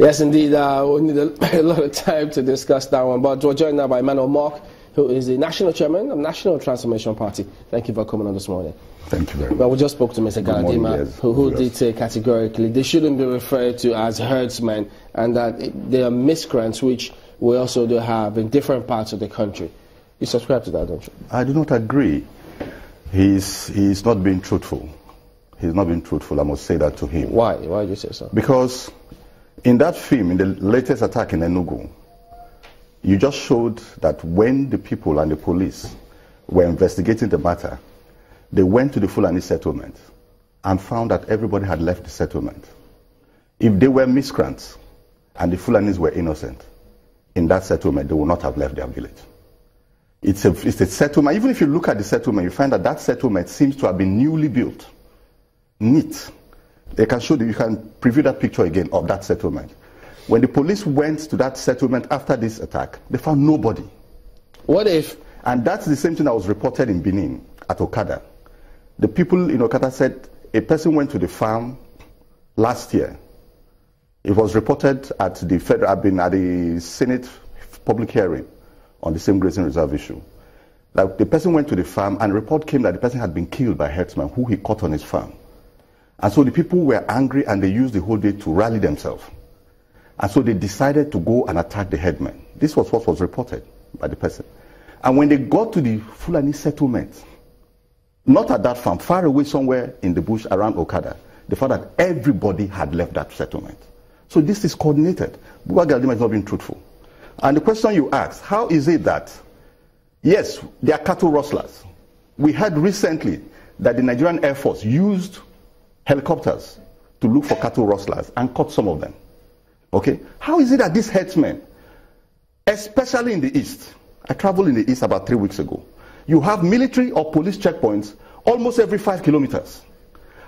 Yes, indeed. We need a lot of time to discuss that one. But we're joined now by Emmanuel Mok, who is the national chairman of National Transformation Party. Thank you for coming on this morning. Thank you very much. Well, we just spoke to Mr. Galadima, yes. who did say categorically they shouldn't be referred to as herdsmen, and that they are miscreants, which we also do have in different parts of the country. You subscribe to that, don't you? I do not agree. He's not being truthful. He's not being truthful, I must say that to him. Why? Why do you say so? Because in that film, in the latest attack in Enugu, you just showed that when the people and the police were investigating the matter, they went to the Fulani settlement and found that everybody had left the settlement. If they were miscreants and the Fulanis were innocent, in that settlement, they would not have left their village. It's a settlement. Even if you look at the settlement, you find that that settlement seems to have been newly built. Neat. They can show you can preview that picture again of that settlement. When the police went to that settlement after this attack, they found nobody. What if? And that's the same thing that was reported in Benin at Okada. The people in Okada said a person went to the farm last year. It was reported at the Senate public hearing on the same grazing reserve issue. That the person went to the farm and a report came that the person had been killed by herdsmen who he caught on his farm. And so the people were angry and they used the whole day to rally themselves. And so they decided to go and attack the headmen. This was what was reported by the person. And when they got to the Fulani settlement, not at that farm, far away somewhere in the bush around Okada, they found that everybody had left that settlement. So this is coordinated. Buba Galadima is not being truthful. And the question you asked, how is it that, yes, they are cattle rustlers. We heard recently that the Nigerian Air Force used helicopters to look for cattle rustlers and caught some of them. Okay? How is it that these herdsmen, especially in the east, I traveled in the east about 3 weeks ago, you have military or police checkpoints almost every 5 kilometers.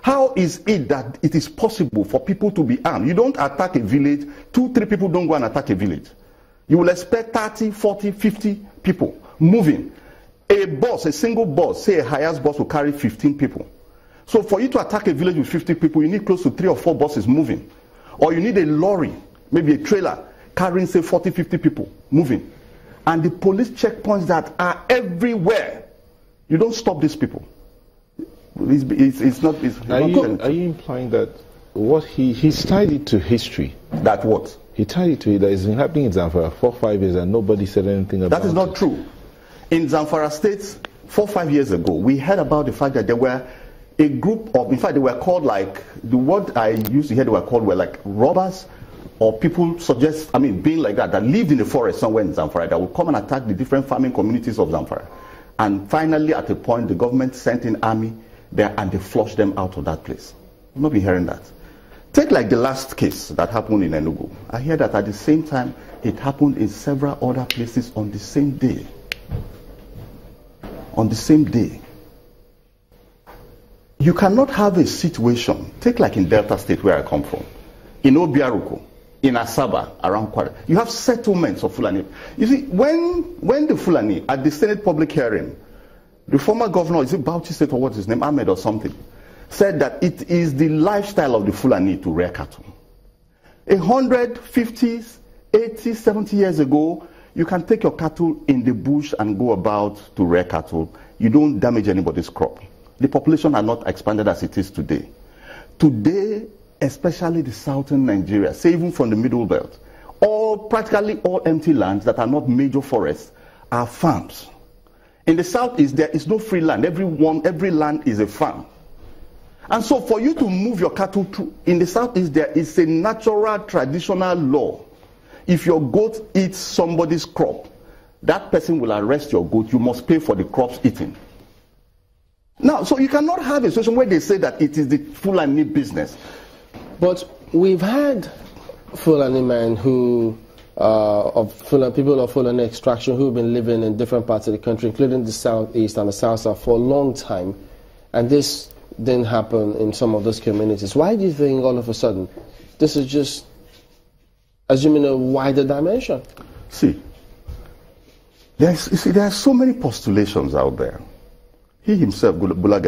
How is it that it is possible for people to be armed? You don't attack a village, 2, 3 people don't go and attack a village. You will expect 30, 40, 50 people moving. A bus, a single bus, say a highest bus will carry 15 people. So for you to attack a village with 50 people, you need close to 3 or 4 buses moving. Or you need a lorry, maybe a trailer, carrying say 40, 50 people moving. And the police checkpoints that are everywhere, you don't stop these people. It's not good. Are you implying that what he's tied it to history? That what? He tied it to it that it's been happening in Zamfara for 5 years and nobody said anything about it. That is not true. In Zamfara State, 4 or 5 years ago, we heard about the fact that there were a group of, in fact, they were called like, the word I used to hear they were called were like robbers, or people being like that lived in the forest somewhere in Zamfara, that would come and attack the different farming communities of Zamfara. And finally, at a point, the government sent in army there and they flushed them out of that place. You've not been hearing that. Take like the last case that happened in Enugu. I hear that at the same time, it happened in several other places on the same day. On the same day. You cannot have a situation, take like in Delta State where I come from, in Obiaruku, in Asaba, around Kwara. You have settlements of Fulani. You see, when the Fulani, at the Senate public hearing, the former governor, is it Bauchi State or what's his name, Ahmed or something, said that it is the lifestyle of the Fulani to rear cattle. 150, 80, 70 years ago, you can take your cattle in the bush and go about to rear cattle. You don't damage anybody's crop. The population are not expanded as it is today. Today, especially the southern Nigeria, say even from the middle belt, practically all empty lands that are not major forests are farms. In the southeast, there is no free land. Every land is a farm. And so for you to move your cattle through, in the southeast, there is a natural traditional law. If your goat eats somebody's crop, that person will arrest your goat. You must pay for the crops eaten. Now, so you cannot have a situation where they say that it is the Fulani business. But we've had Fulani men who, people of Fulani extraction who have been living in different parts of the country, including the southeast and the south for a long time. And this didn't happen in some of those communities. Why do you think all of a sudden this is just assuming a wider dimension? See, there are so many postulations out there. He himself, Buba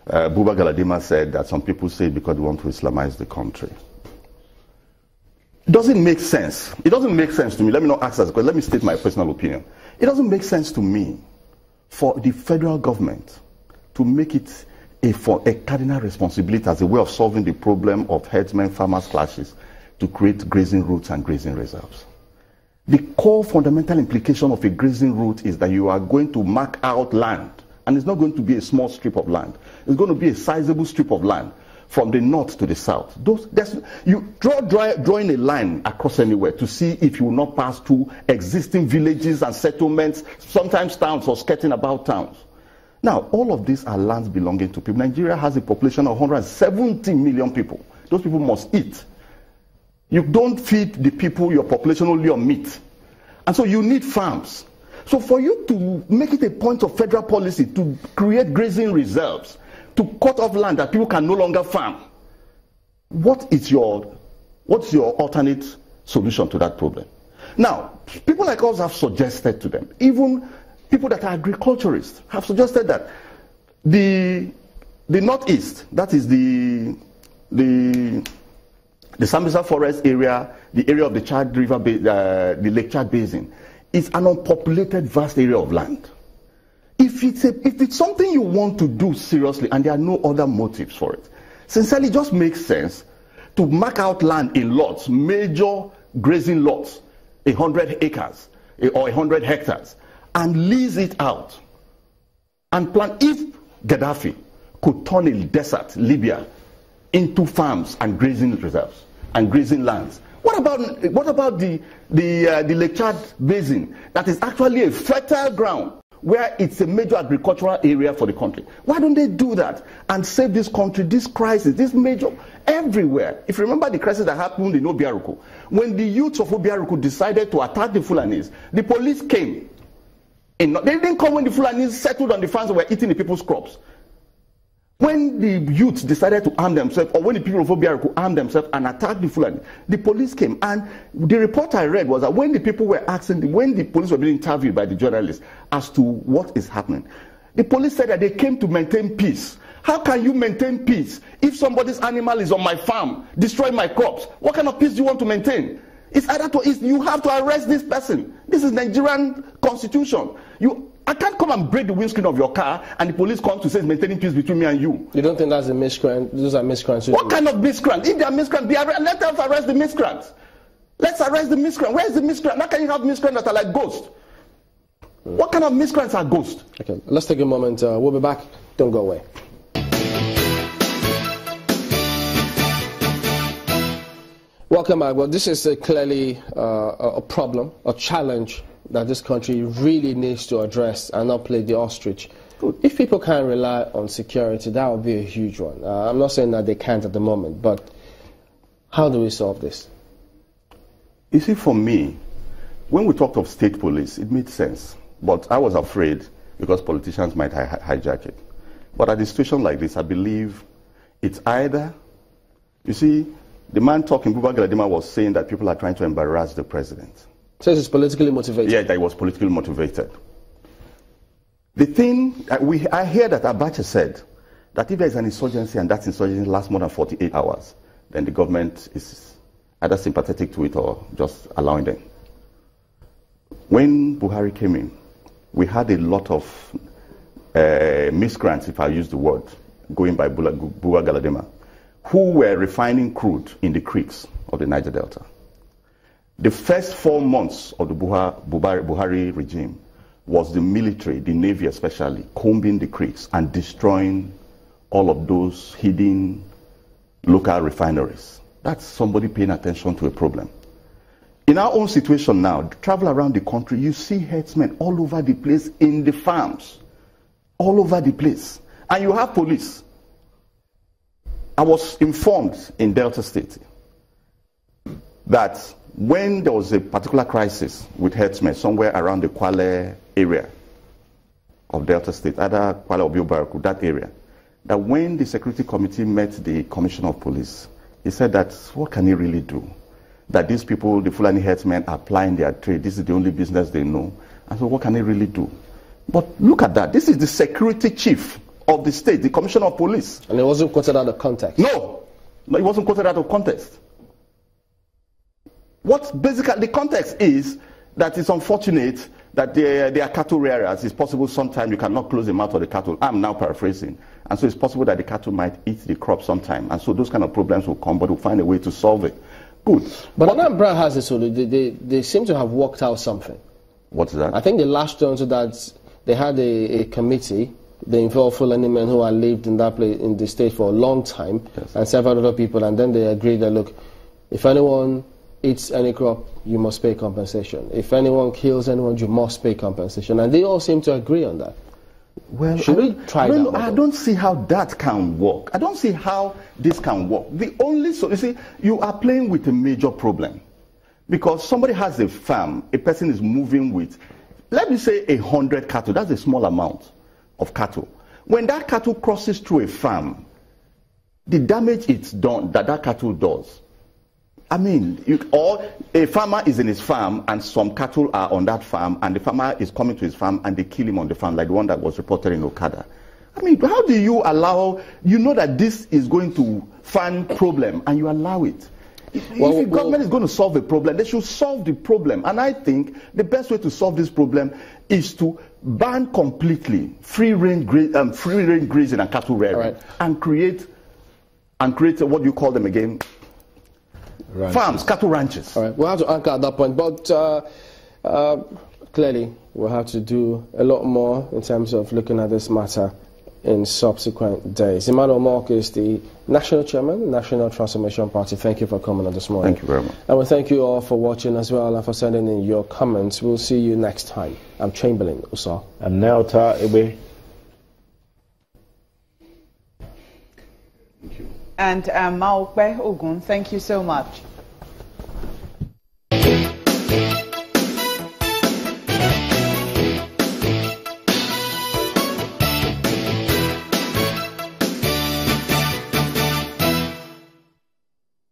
Galadima, said that some people say because they want to Islamize the country. doesn't make sense. It doesn't make sense to me. Let me not ask that because let me state my personal opinion. It doesn't make sense to me for the federal government to make it a cardinal responsibility as a way of solving the problem of herdsmen farmers clashes to create grazing routes and grazing reserves. The core fundamental implication of a grazing route is that you are going to mark out land, and it's not going to be a small strip of land. It's going to be a sizable strip of land from the north to the south. You drawing a line across anywhere to see if you will not pass through existing villages and settlements, sometimes towns or skirting about towns. Now, all of these are lands belonging to people. Nigeria has a population of 170 million people. Those people must eat. You don't feed the people, your population, only on meat. And so you need farms. So for you to make it a point of federal policy to create grazing reserves, to cut off land that people can no longer farm, what's your alternate solution to that problem? Now, people like us have suggested to them, even people that are agriculturists have suggested that the northeast, that is the Sambisa Forest area, the area of the Chad River, the Lake Chad Basin, is an unpopulated vast area of land. If it's something you want to do seriously and there are no other motives for it, sincerely, it just makes sense to mark out land in lots, major grazing lots, 100 acres or 100 hectares, and lease it out and plan. If Gaddafi could turn a desert, Libya, into farms and grazing reserves and grazing lands, what about the Lake Chad Basin that is actually a fertile ground where it's a major agricultural area for the country? Why don't they do that and save this country, this crisis, this major, everywhere? If you remember the crisis that happened in Obiaruku, when the youths of Obiaruku decided to attack the Fulanis, the police came. They didn't come when the Fulanis settled on the farms and were eating the people's crops. When the youths decided to arm themselves, or when the people of Obiaruku armed themselves and attacked the Fulani, the police came. And the report I read was that when the people were asking, when the police were being interviewed by the journalists as to what is happening, the police said that they came to maintain peace. How can you maintain peace if somebody's animal is on my farm, destroying my crops? What kind of peace do you want to maintain? It's either you have to arrest this person. This is Nigerian constitution. I can't come and break the windscreen of your car and the police come to say it's maintaining peace between me and you. You don't think that's a miscreant? Those are miscreants. What kind of miscreant? If they are miscreants, let us arrest the miscreants. Let's arrest the miscreant. Where is the miscreant? How can you have miscreants that are like ghosts? What kind of miscreants are ghosts? Okay, let's take a moment. We'll be back. Don't go away. Welcome back. Well, this is clearly a problem, a challenge that this country really needs to address and not play the ostrich. Good. If people can't rely on security, that would be a huge one. I'm not saying that they can't at the moment, but how do we solve this? You see, for me, when we talked of state police, it made sense. But I was afraid because politicians might hijack it. But at a situation like this, I believe it's either, you see, the man talking, Buba Galadima, was saying that people are trying to embarrass the president. Says it's politically motivated. Yeah, that it was politically motivated. The thing, I hear that Abacha said that if there is an insurgency and that insurgency lasts more than 48 hours, then the government is either sympathetic to it or just allowing them. When Buhari came in, we had a lot of miscreants, if I use the word, going by Buba Galadima, who were refining crude in the creeks of the Niger Delta. The first 4 months of the Buhari regime was the military, the Navy especially, combing the creeks and destroying all of those hidden local refineries. That's somebody paying attention to a problem. In our own situation now, travel around the country, you see herdsmen all over the place in the farms, all over the place. And you have police. I was informed in Delta State that when there was a particular crisis with herdsmen somewhere around the Kwale area of Delta State, either Kwale or Biobaraku, that area, that when the security committee met the commissioner of police, he said that what can he really do? That these people, the Fulani herdsmen, are plying their trade. This is the only business they know. And so what can he really do? But look at that. This is the security chief of the state, the commissioner of police. And it wasn't quoted out of context. No, it wasn't quoted out of context. What basically the context is that it's unfortunate that they are cattle rearers. It's possible sometime you cannot close the mouth of the cattle. I'm now paraphrasing. And so it's possible that the cattle might eat the crop sometime. And so those kind of problems will come, but we'll find a way to solve it. Good. But Anambra has a solution. They seem to have worked out something. What's that? I think the last one to that, they had a committee. They involved Fulani men who had lived in that place, in the state for a long time, yes, and several other people. And then they agreed that, look, if anyone eats any crop, you must pay compensation. If anyone kills anyone, you must pay compensation. And they all seem to agree on that. Well, should we try that? I don't see how that can work. I don't see how this can work. The only you see, you are playing with a major problem, because somebody has a farm, a person is moving with, let me say 100 cattle. That's a small amount of cattle. When that cattle crosses through a farm, the damage it's done that cattle does. I mean, or a farmer is in his farm and some cattle are on that farm, and the farmer is coming to his farm and they kill him on the farm, like the one that was reported in Okada. I mean, how do you allow, you know that this is going to find problem and you allow it? If the government is going to solve a problem, they should solve the problem. And I think the best way to solve this problem is to ban completely free range grazing and cattle rearing, right, and create what do you call them again? Ranches. Farms, cattle ranches. All right, we'll have to anchor at that point, but clearly we'll have to do a lot more in terms of looking at this matter in subsequent days. Emmanuel Mok is the National Chairman, National Transformation Party. Thank you for coming on this morning. Thank you very much. And we thank you all for watching as well and for sending in your comments. We'll see you next time. I'm Chamberlain Usa. I'm Nelta Ebe. And Maokbe Ogun, thank you so much.